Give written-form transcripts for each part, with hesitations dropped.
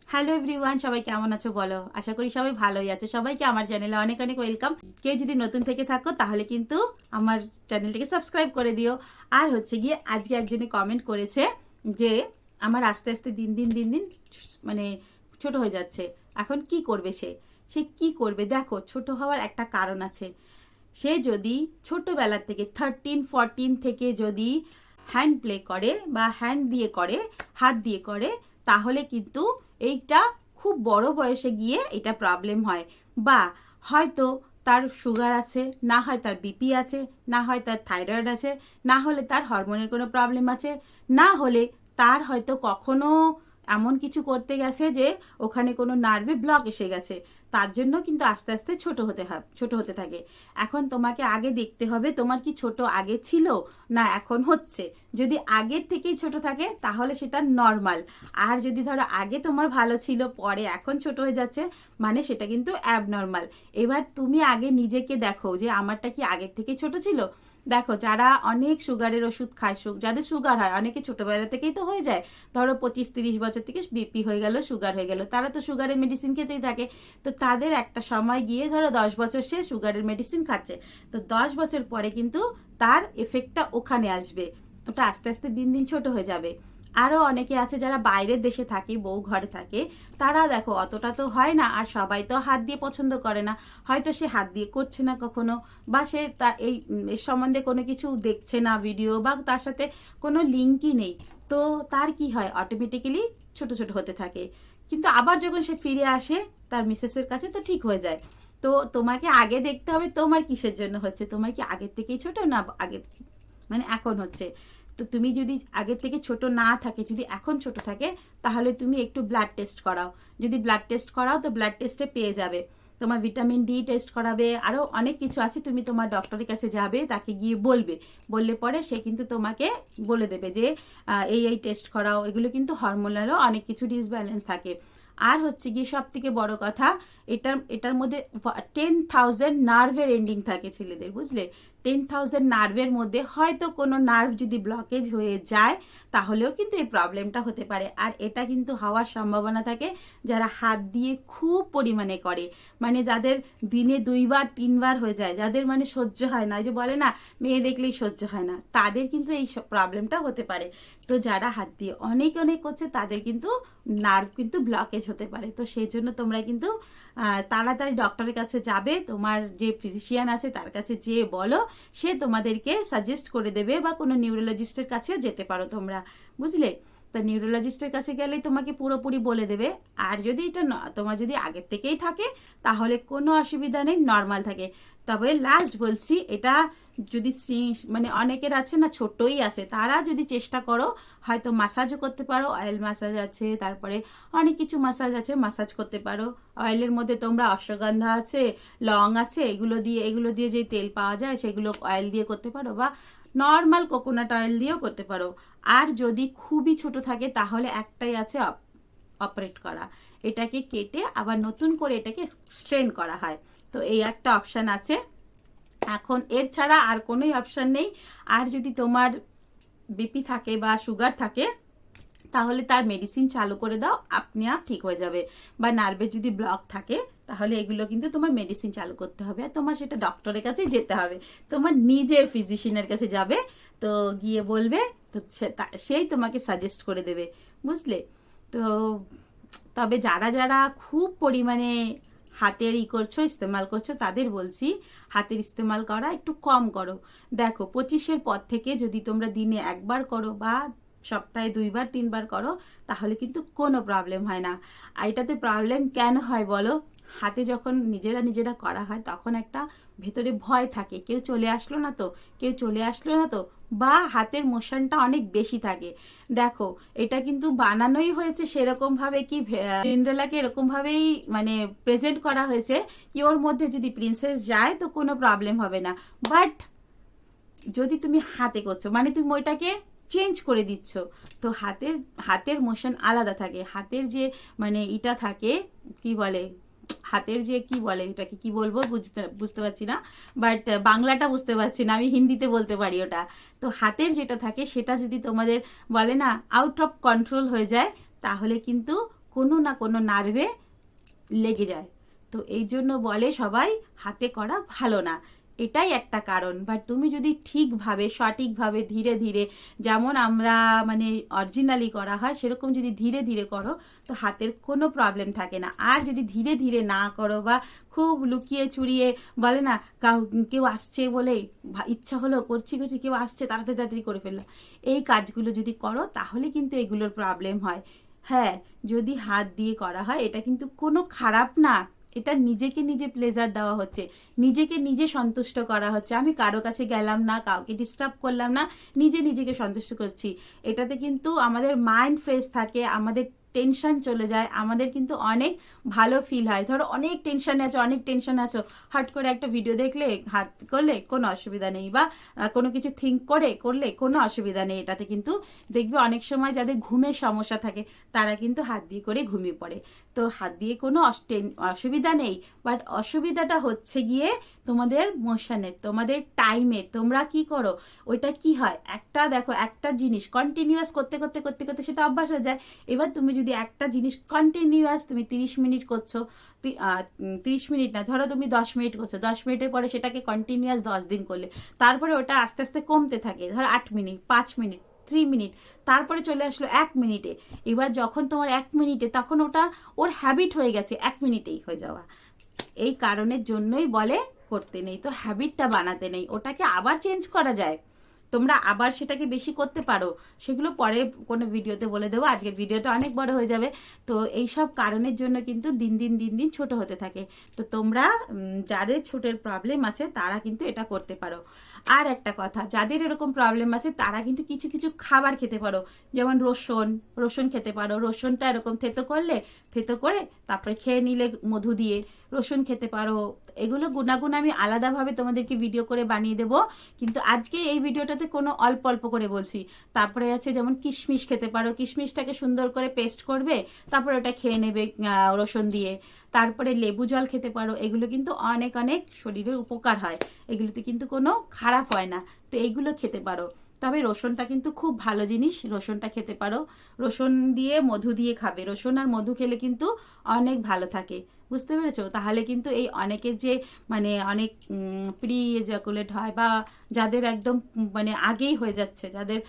Hello everyone, সবাই কেমন আছো বলো? আশা করি সবাই ভালোই আছে। সবাইকে আমার চ্যানেলে অনেক অনেক ওয়েলকাম। কেউ যদি নতুন থেকে থাকো তাহলে কিন্তু আমার চ্যানেলটিকে সাবস্ক্রাইব করে দিও। আর হচ্ছে গিয়ে আজকে একজনে কমেন্ট করেছে যে আমার আস্তে আস্তে দিন দিন মানে ছোট হয়ে যাচ্ছে, এখন কি করবে সে? সে কি করবে? দেখো, ছোট হওয়ার একটা কারণ আছে। সে যদি ছোটবেলা থেকে 13-14 থেকে যদি হ্যান্ড প্লে করে বা হ্যান্ড দিয়ে করে, হাত দিয়ে করে, তাহলে কিন্তু এইটা খুব বড় বয়সে গিয়ে এটা প্রবলেম হয়। বা হয়তো তার সুগার আছে, না হয় তার বিপি আছে, না হয় তার থাইরয়েড আছে, না হলে তার হরমোনের কোনো প্রবলেম আছে, না হলে তার হয়তো কখনো এমন কিছু করতে গেছে যে ওখানে কোনো নার্ভে ব্লক এসে গেছে। তার জন্য কিন্তু আস্তে আস্তে ছোট হতে থাকে। এখন তোমাকে আগে দেখতে হবে তোমার কি ছোট আগে ছিল না এখন হচ্ছে। যদি আগের থেকেই ছোট থাকে তাহলে সেটা নর্মাল। আর যদি ধরো আগে তোমার ভালো ছিল, পরে এখন ছোট হয়ে যাচ্ছে, মানে সেটা কিন্তু অ্যাবনর্মাল। এবার তুমি আগে নিজেকে দেখো যে আমারটা কি আগের থেকে ছোট ছিল। দেখো, যারা অনেক সুগারের ওষুধ খায়, যাদের সুগার হয়, অনেকে ছোটবেলা থেকেই তো হয়ে যায়। ধরো 25-30 বছর থেকে বিপি হয়ে গেল, সুগার হয়ে গেল, তারা তো সুগারের মেডিসিন খেতেই থাকে। তো তাদের একটা সময় গিয়ে ধরো 10 বছর সে সুগারের মেডিসিন খাচ্ছে, তো 10 বছর পরে কিন্তু তার এফেক্টটা ওখানে আসবে। ওটা আস্তে আস্তে দিন দিন ছোট হয়ে যাবে। আরও অনেকে আছে যারা বাইরের দেশে থাকে, বউ ঘরে থাকে, তারা দেখো অতটা তো হয় না। আর সবাই তো হাত দিয়ে পছন্দ করে না, হয়তো সে হাত দিয়ে করছে না কখনো, বা সে এর সম্বন্ধে কোনো কিছু দেখছে না ভিডিও, বা তার সাথে কোনো লিঙ্কই নেই। তো তার কি হয়, অটোমেটিক্যালি ছোট ছোট হতে থাকে। কিন্তু আবার যখন সে ফিরে আসে তার মিসেসের কাছে, তো ঠিক হয়ে যায়। তো তোমাকে আগে দেখতে হবে তোমার কিসের জন্য হচ্ছে, তোমার কি আগের থেকেই ছোট, না আগে মানে এখন হচ্ছে। তো তুমি যদি আগের থেকে ছোট না থাকে, যদি এখন ছোট থাকে, তাহলে তুমি একটু ব্লাড টেস্ট করাও। যদি ব্লাড টেস্ট করাও তো ব্লাড টেস্টে পেয়ে যাবে। তোমার ভিটামিন ডি টেস্ট করাবে, আরও অনেক কিছু আছে। তুমি তোমার ডক্টরের কাছে যাবে, তাকে গিয়ে বলবে, বললে পরে সে কিন্তু তোমাকে বলে দেবে যে এই টেস্ট করাও। এগুলো কিন্তু হরমোনালও অনেক কিছু ডিসব্যালেন্স থাকে। আর হচ্ছে গিয়ে সব থেকে বড় কথা, এটার মধ্যে 10,000 নার্ভের এন্ডিং থাকে ছেলেদের, বুঝলে? 10,000 নার্ভের মধ্যে হয়তো কোনো নার্ভ যদি ব্লকেজ হয়ে যায়, তাহলেও কিন্তু এই প্রবলেমটা হতে পারে। আর এটা কিন্তু হওয়ার সম্ভাবনা থাকে যারা হাত দিয়ে খুব পরিমাণে করে, মানে যাদের দিনে 2-3 বার হয়ে যায়, যাদের মানে সহ্য হয় না, যে বলে না মেয়ে দেখলেই সহ্য হয় না, তাদের কিন্তু এই প্রবলেমটা হতে পারে। তো যারা হাত দিয়ে অনেক অনেক করছে তাদের কিন্তু নার্ভ কিন্তু ব্লকেজ হতে পারে। তো সেই জন্য তোমরা কিন্তু তাড়াতাড়ি ডক্টরের কাছে যাবে, তোমার যে ফিজিশিয়ান আছে তার কাছে যেয়ে বলো, সে তোমাদেরকে সাজেস্ট করে দেবে। বা কোনো নিউরোলজিস্টের কাছেও যেতে পারো তোমরা, বুঝলে? তা নিউরোলজিস্টের কাছে গেলেই তোমাকে পুরোপুরি বলে দেবে। আর যদি এটা তোমার যদি আগের থেকেই থাকে তাহলে কোনো অসুবিধা নেই, নর্মাল থাকে। তবে লাস্ট বলছি, এটা যদি মানে অনেকের আছে না ছোটই আছে, তারা যদি চেষ্টা করো, হয়তো মাসাজও করতে পারো, অয়েল মাসাজ আছে, তারপরে অনেক কিছু মাসাজ আছে, মাসাজ করতে পারো। অয়েলের মধ্যে তোমরা অশ্বগন্ধা আছে, লং আছে, এগুলো দিয়ে যে তেল পাওয়া যায় সেগুলো অয়েল দিয়ে করতে পারো, বা নর্মাল কোকোনাট অয়েল দিয়েও করতে পারো। আর যদি খুবই ছোট থাকে তাহলে একটাই আছে, অপারেট করা। এটাকে কেটে আবার নতুন করে এটাকে স্ট্রেন করা হয়। তো এই একটা অপশান আছে। এখন এর ছাড়া আর কোনোই অপশান নেই। আর যদি তোমার বিপি থাকে বা সুগার থাকে, তাহলে তার মেডিসিন চালু করে দাও, আপনি ঠিক হয়ে যাবে। বা নার্ভের যদি ব্লক থাকে, তাহলে এগুলো কিন্তু তোমার মেডিসিন চালু করতে হবে। আর তোমার সেটা ডক্টরের কাছে যেতে হবে, তোমার নিজের ফিজিশিয়ানের কাছে যাবে, তো গিয়ে বলবে, তো সেই তোমাকে সাজেস্ট করে দেবে, বুঝলে? তো তবে যারা যারা খুব পরিমাণে হাতের করছো, ইস্তেমাল করছো, তাদের বলছি হাতের ইস্তেমাল করা একটু কম করো। দেখো, 25-এর পর থেকে যদি তোমরা দিনে একবার করো বা সপ্তাহে 2-3 বার করো, তাহলে কিন্তু কোনো প্রবলেম হয় না। আর এটাতে প্রবলেম কেন হয় বলো? হাতে যখন নিজেরা করা হয় তখন একটা ভেতরে ভয় থাকে, কেউ চলে আসলো না তো, কেউ চলে আসলো না তো, বা হাতের মোশনটা অনেক বেশি থাকে। দেখো, এটা কিন্তু বানানোই হয়েছে সেরকম ভাবে, কি সিন্ড্রেলাকে এরকম ভাবেই মানে প্রেজেন্ট করা হয়েছে কি ওর মধ্যে যদি প্রিন্সেস যায় তো কোনো প্রবলেম হবে না। বাট যদি তুমি হাতে করছো, মানে তুমি ওইটাকে চেঞ্জ করে দিচ্ছ। তো হাতের মোশন আলাদা থাকে, হাতের যে মানে এটা থাকে, কি বলে, হাতের যে কি বলে, এটাকে কি বলবো বুঝতে পারছি না, বাট বাংলাটা বুঝতে পারছি না, আমি হিন্দিতে বলতে পারি ওটা। তো হাতের যেটা থাকে সেটা যদি তোমাদের বলে না আউট অফ কন্ট্রোল হয়ে যায়, তাহলে কিন্তু কোনো না কোনো নার্ভে লেগে যায়। তো এই জন্য বলে সবাই হাতে করা ভালো না, এটাই একটা কারণ। বাট তুমি যদি ঠিকভাবে সঠিকভাবে ধীরে ধীরে, যেমন আমরা মানে অরিজিনালি করা হয় সেরকম যদি ধীরে ধীরে করো তো হাতের কোনো প্রবলেম থাকে না। আর যদি ধীরে ধীরে না করো বা খুব লুকিয়ে চুরিয়ে বলে না কেউ আসছে বলে ইচ্ছা হলো করছি কেউ আসছে তাড়াতাড়ি তাড়াতাড়ি করে ফেললাম, এই কাজগুলো যদি করো তাহলে কিন্তু এগুলোর প্রবলেম হয়। হ্যাঁ, যদি হাত দিয়ে করা হয় এটা কিন্তু কোনো খারাপ না, এটা নিজেকে নিজে প্লেজার দেওয়া হচ্ছে, নিজেকে নিজে সন্তুষ্ট করা হচ্ছে। আমি কারো কাছে গেলাম না, কাউকে ডিস্টার্ব করলাম না, নিজেকে সন্তুষ্ট করছি। এটাতে কিন্তু আমাদের মাইন্ড ফ্রেশ থাকে, আমাদের টেনশন চলে যায়, আমাদের কিন্তু অনেক ভালো ফিল হয়। ধরো অনেক টেনশনে আছো, হট করে একটা ভিডিও দেখলে হাত করলে কোনো অসুবিধা নেই, বা কোনো কিছু থিঙ্ক করলে কোনো অসুবিধা নেই। এটাতে কিন্তু দেখবে অনেক সময় যাদের ঘুমের সমস্যা থাকে তারা কিন্তু হাত দিয়ে করে ঘুমিয়ে পড়ে। তো হাত দিয়ে কোনো অসুবিধা নেই, বাট অসুবিধাটা হচ্ছে গিয়ে তোমাদের মোশনের, তোমাদের টাইমের। তোমরা কি করো, ওইটা কি হয়, একটা জিনিস কন্টিনিউয়াস করতে সেটা অভ্যাস হয়ে যায়। এবার তুমি যদি একটা জিনিস কন্টিনিউয়াস তুমি 30 মিনিট করছো, 30 মিনিট না, ধরো তুমি 10 মিনিট করছো, 10 মিনিটের পরে সেটাকে কন্টিনিউয়াস 10 দিন করলে, তারপরে ওটা আস্তে আস্তে কমতে থাকে, ধরো 8 মিনিট, 5 মিনিট, 3 মিনিট, তারপরে চলে আসলো 1 মিনিটে। এবার যখন তোমার 1 মিনিটে, তখন ওটা ওর হ্যাবিট হয়ে গেছে 1 মিনিটেই হয়ে যাওয়া। এই কারণের জন্যই বলে করতে নেই, তো হ্যাবিটটা বানাতে নেই, ওটাকে আবার চেঞ্জ করা যায়, তোমরা আবার সেটাকে বেশি করতে পারো। সেগুলো পরে কোনো ভিডিওতে বলে দেবো, আজকের ভিডিওটা অনেক বড় হয়ে যাবে। তো এই সব কারণের জন্য কিন্তু দিন দিন ছোট হতে থাকে। তো তোমরা যাদের ছোটের প্রবলেম আছে তারা কিন্তু এটা করতে পারো। আর একটা কথা, যাদের এরকম প্রবলেম আছে তারা কিন্তু কিছু খাবার খেতে পারো, যেমন রসুন খেতে পারো। রসুনটা এরকম থেতো করে তারপরে খেয়ে নিলে মধু দিয়ে, রসুন খেতে পারো। এগুলো গুণাগুণ আমি আলাদাভাবে তোমাদেরকে ভিডিও করে বানিয়ে দেবো, কিন্তু আজকে এই ভিডিওটাতে কোনো অল্প অল্প করে বলছি। তারপরে আছে যেমন কিশমিশ খেতে পারো, কিশমিশটাকে সুন্দর করে পেস্ট করবে, তারপরে ওটা খেয়ে নেবে রসুন দিয়ে। তারপরে লেবু জল খেতে পারো, এগুলো কিন্তু অনেক শরীরের উপকার হয়, এগুলোতে কিন্তু কোনো খারাপ হয় না। তো এইগুলো খেতে পারো। তবে রসুনটা কিন্তু খুব ভালো জিনিস, রসুনটা খেতে পারো। রসুন দিয়ে মধু দিয়ে খাবে, রসুন আর মধু খেলে কিন্তু অনেক ভালো থাকে, বুঝতে পেরেছো? তাহলে কিন্তু এই অনেকের যে মানে অনেক প্রি এজাকুলেট হয়, বা যাদের একদম মানে আগেই হয়ে যাচ্ছে, যাদের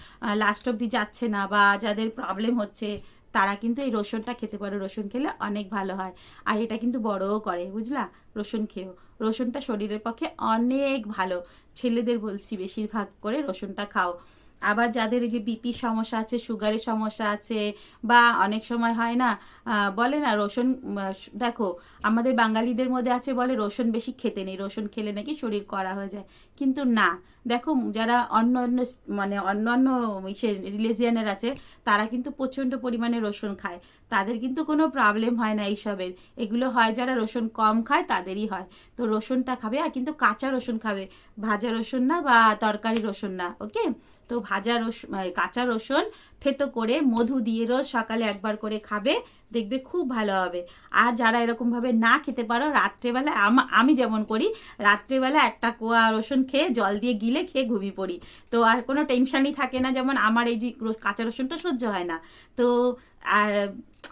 লাস্ট অবধি যাচ্ছে না, বা যাদের প্রবলেম হচ্ছে, তারা কিন্তু এই রসুনটা খেতে পারো। রসুন খেলে অনেক ভালো হয়, আর এটা কিন্তু বড়ও করে, বুঝলা? রসুন খেয়েও, রসুনটা শরীরের পক্ষে অনেক ভালো। ছেলেদের বলছি বেশিরভাগ করে রসুনটা খাও। আবার যাদের এই যে বিপি সমস্যা আছে, সুগারের সমস্যা আছে, বা অনেক সময় হয় না বলে না রসুন, দেখো আমাদের বাঙালিদের মধ্যে আছে বলে রসুন বেশি খেতে নেই, রসুন খেলে নাকি শরীর কড়া হয়ে যায়। কিন্তু না, দেখো যারা অন্য রিলিজিয়ানের আছে তারা কিন্তু প্রচণ্ড পরিমাণে রসুন খায়, তাদের কিন্তু কোনো প্রবলেম হয় না এইসবের। এগুলো হয় যারা রসুন কম খায় তাদেরই হয়। তো রসুনটা খাবে, আর কিন্তু কাঁচা রসুন খাবে, ভাজা রসুন না বা তরকারি রসুন না, ওকে? তো কাঁচা রসুন থেতো করে মধু দিয়ে রোজ সকালে একবার করে খাবে, দেখবে খুব ভালো হবে। আর যারা এরকমভাবে না খেতে পারো, রাত্রেবেলা আমি যেমন করি, রাত্রেবেলা একটা কোয়া রসুন খেয়ে জল দিয়ে গিলে খেয়ে ঘুমিয়ে পড়ি, তো আর কোনো টেনশনই থাকে না। যেমন আমার এই যে কাঁচা রসুনটা সহ্য হয় না, তো আর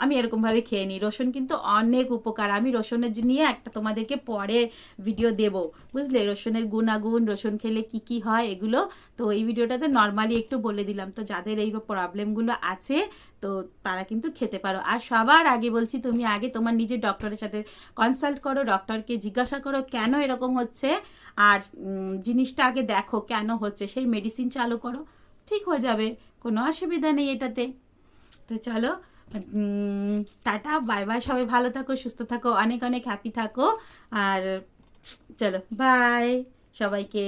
আমি এরকমভাবে খেয়ে নিই। রসুন কিন্তু অনেক উপকার, আমি রসুনের নিয়ে একটা তোমাদেরকে পরে ভিডিও দেব, বুঝলে? রসুনের গুণাগুণ, রসুন খেলে কি কি হয় এগুলো, তো এই ভিডিওটাতে নর্মালি একটু বলে দিলাম। তো যাদের এই প্রবলেমগুলো আছে তো তারা কিন্তু খেতে পারো। আর সবার আগে বলছি, তুমি আগে তোমার নিজের ডক্টরের সাথে কনসাল্ট করো, ডক্টরকে জিজ্ঞাসা করো কেন এরকম হচ্ছে, আর জিনিসটা আগে দেখো কেন হচ্ছে, সেই মেডিসিন চালু করো, ঠিক হয়ে যাবে, কোনো অসুবিধা নেই এটাতে। তো চলো, টাটা, বাই বাই, সবাই ভালো থাকো, সুস্থ থাকো, অনেক হ্যাপি থাকো, আর চলো বাই সবাইকে।